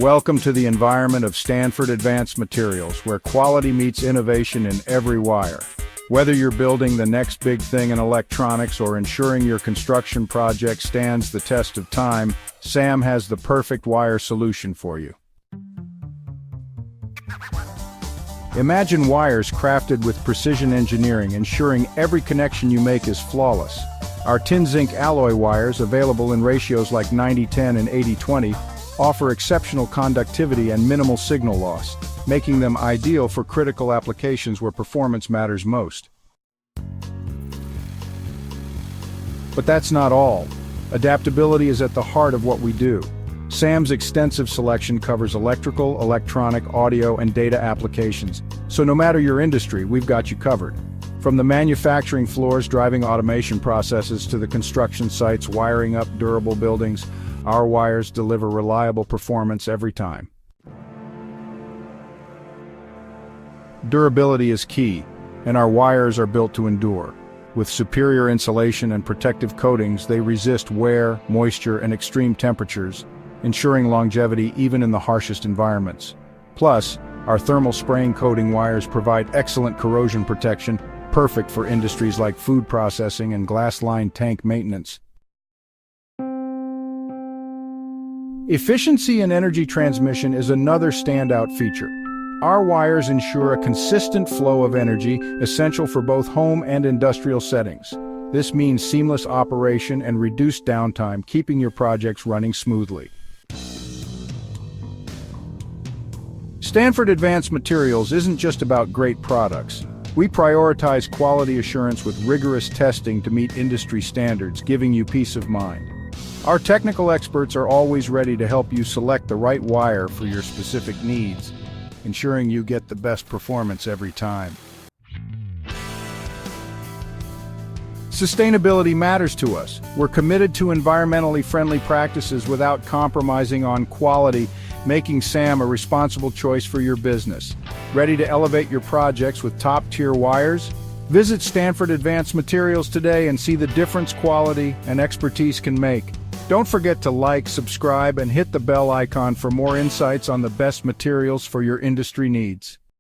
Welcome to the environment of Stanford Advanced Materials, where quality meets innovation in every wire. Whether you're building the next big thing in electronics or ensuring your construction project stands the test of time, Sam has the perfect wire solution for you. Imagine wires crafted with precision engineering, ensuring every connection you make is flawless. Our Tin Zinc alloy wires, available in ratios like 90-10 and 80-20, offer exceptional conductivity and minimal signal loss, making them ideal for critical applications where performance matters most. But that's not all. Adaptability is at the heart of what we do. Sam's extensive selection covers electrical, electronic, audio, and data applications, so no matter your industry, we've got you covered. From the manufacturing floors driving automation processes to the construction sites wiring up durable buildings, our wires deliver reliable performance every time. Durability is key, and our wires are built to endure. With superior insulation and protective coatings, they resist wear, moisture, and extreme temperatures, ensuring longevity even in the harshest environments. Plus, our thermal spraying coating wires provide excellent corrosion protection, perfect for industries like food processing and glass-lined tank maintenance. Efficiency in energy transmission is another standout feature. Our wires ensure a consistent flow of energy, essential for both home and industrial settings. This means seamless operation and reduced downtime, keeping your projects running smoothly. Stanford Advanced Materials isn't just about great products. We prioritize quality assurance with rigorous testing to meet industry standards, giving you peace of mind. Our technical experts are always ready to help you select the right wire for your specific needs, ensuring you get the best performance every time. Sustainability matters to us. We're committed to environmentally friendly practices without compromising on quality, making Sam a responsible choice for your business. Ready to elevate your projects with top-tier wires? Visit Stanford Advanced Materials today and see the difference quality and expertise can make. Don't forget to like, subscribe, and hit the bell icon for more insights on the best materials for your industry needs.